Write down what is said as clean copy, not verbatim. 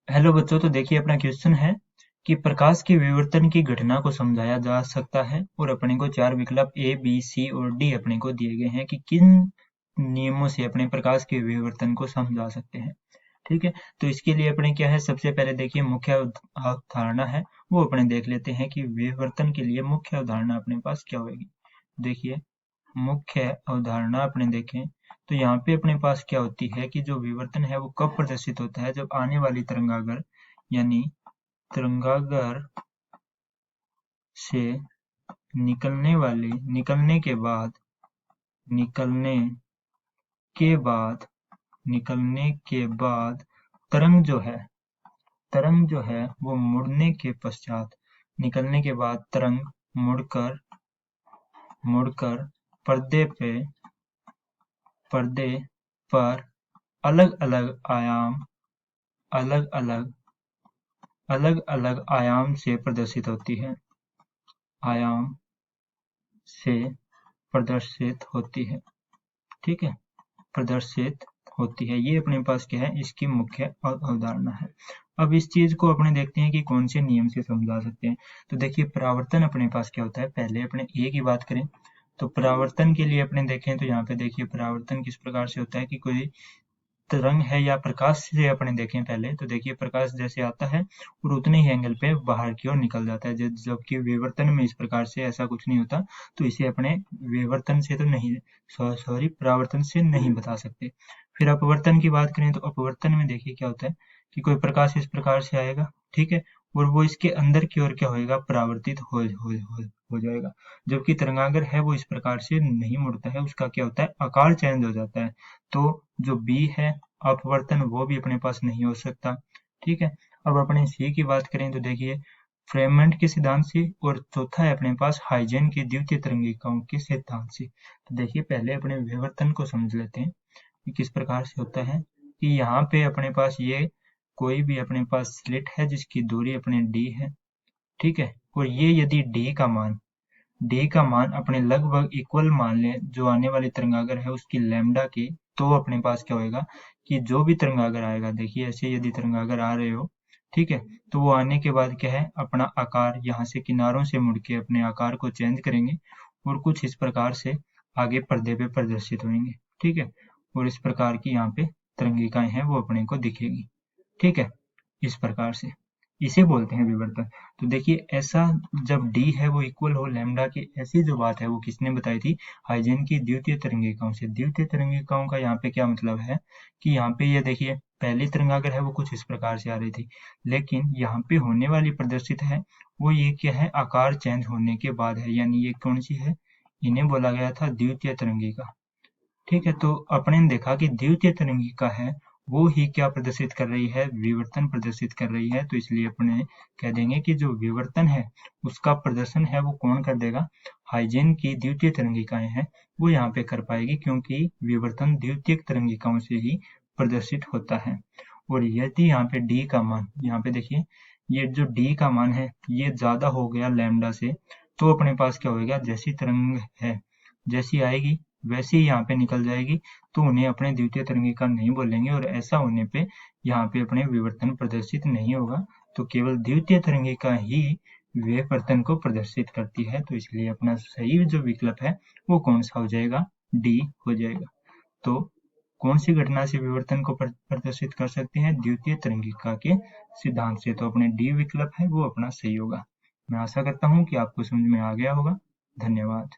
Hello बच्चों, तो देखिए अपना क्वेश्चन है कि प्रकाश के विवर्तन की घटना को समझाया जा सकता है और अपने को चार विकल्प ए बी सी और डी अपने को दिए गए हैं कि किन नियमों से अपने प्रकाश के विवर्तन को समझा सकते हैं। ठीक है, तो इसके लिए अपने क्या है, सबसे पहले देखिए मुख्य अवधारणा है वो अपने देख लेते हैं कि विवर्तन के लिए मुख्य अवधारणा अपने पास क्या होगी। देखिए मुख्य अवधारणा अपने देखें तो यहाँ पे अपने पास क्या होती है कि जो विवर्तन है वो कब प्रदर्शित होता है, जब आने वाली तरंगागर यानी तरंगागर से निकलने के बाद तरंग जो है वो मुड़ने के पश्चात, निकलने के बाद तरंग मुड़कर मुड़कर पर्दे पे पर्दे पर अलग अलग आयाम अलग अलग अलग अलग आयाम से प्रदर्शित होती है आयाम से प्रदर्शित होती है। ठीक है, प्रदर्शित होती है, ये अपने पास क्या है, इसकी मुख्य अवधारणा है। अब इस चीज को अपने देखते हैं कि कौन से नियम से समझा सकते हैं। तो देखिए परावर्तन अपने पास क्या होता है, पहले अपने ए की बात करें तो परावर्तन के लिए अपने देखें तो यहाँ पे देखिए परावर्तन किस प्रकार से होता है कि कोई तरंग है या प्रकाश से अपने देखें पहले तो देखिए प्रकाश जैसे आता है और उतने ही एंगल पे बाहर की ओर निकल जाता है, जबकि विवर्तन में इस प्रकार से ऐसा कुछ नहीं होता। तो इसे अपने विवर्तन से तो नहीं, सॉरी परावर्तन से नहीं बता सकते। फिर अपवर्तन की बात करें तो अपवर्तन में देखिए क्या होता है कि कोई प्रकाश इस प्रकार से आएगा, ठीक है, और वो इसके अंदर की ओर क्या होएगा, परावर्तित हो जाएगा। जबकि तरंगागर है वो इस प्रकार से नहीं मुड़ता है, उसका क्या होता है, आकार चेंज हो जाता है। तो जो बी है अपवर्तन वो भी अपने पास नहीं हो सकता। ठीक है, अब अपने सी की बात करें तो देखिए फ्रेगमेंट के सिद्धांत से, और चौथा है अपने पास हाइजेन के द्वितीय तरंगिकाओं के सिद्धांत से। तो देखिए पहले अपने विवर्तन को समझ लेते हैं कि किस प्रकार से होता है कि यहाँ पे अपने पास ये कोई भी अपने पास स्लिट है जिसकी दूरी अपने डी है, ठीक है, और ये यदि डी का मान अपने लगभग इक्वल मान लें जो आने वाली तरंगागर है उसकी लैम्डा की, तो अपने पास क्या होएगा कि जो भी तरंगागर आएगा, देखिए ऐसे यदि तरंगागर आ रहे हो, ठीक है, तो वो आने के बाद क्या है, अपना आकार यहाँ से किनारों से मुड़ के अपने आकार को चेंज करेंगे और कुछ इस प्रकार से आगे पर्दे पे प्रदर्शित होंगे। ठीक है, और इस प्रकार की यहाँ पे तरंगिकाएं हैं वो अपने को दिखेगी। ठीक है, इस प्रकार से इसे बोलते हैं विवर्तन। तो देखिए ऐसा जब डी है वो इक्वल हो लैम्डा के, ऐसी जो बात है वो किसने बताई थी, हाइजेन की द्वितीय तरंगिकाओं से। द्वितीय तरंगिकाओं का यहाँ पे क्या मतलब है कि यहाँ पे ये देखिए पहली तरंगागर है वो कुछ इस प्रकार से आ रही थी, लेकिन यहाँ पे होने वाली प्रदर्शित है वो ये क्या है, आकार चेंज होने के बाद है, यानी ये कौन सी है, इन्हें बोला गया था द्वितीय तरंगिका। ठीक है, तो अपने ने देखा कि द्वितीय तरंगिका है वो ही क्या प्रदर्शित कर रही है, विवर्तन प्रदर्शित कर रही है, तो इसलिए अपने कह देंगे कि जो विवर्तन है उसका प्रदर्शन है वो कौन कर देगा, हाइजेन की द्वितीय तरंगिकाएं हैं वो यहाँ पे कर पाएगी, क्योंकि विवर्तन द्वितीय तरंगिकाओं से ही प्रदर्शित होता है। और यदि यहाँ पे डी का मान, यहाँ पे देखिए ये जो डी का मान है ये ज्यादा हो गया लैम्डा से, तो अपने पास क्या होगा, जैसी तरंग है जैसी आएगी वैसे ही यहाँ पे निकल जाएगी, तो उन्हें अपने द्वितीय तरंगिका नहीं बोलेंगे, और ऐसा होने पे यहाँ पे अपने विवर्तन प्रदर्शित नहीं होगा। तो केवल द्वितीय तरंगिका ही विवर्तन को प्रदर्शित करती है, तो इसलिए अपना सही जो विकल्प है वो कौन सा हो जाएगा, डी हो जाएगा। तो कौन सी घटना से विवर्तन को प्रदर्शित कर सकते हैं, द्वितीय तरंगिका के सिद्धांत से। तो अपने डी विकल्प है वो अपना सही होगा। मैं आशा करता हूँ कि आपको समझ में आ गया होगा। धन्यवाद।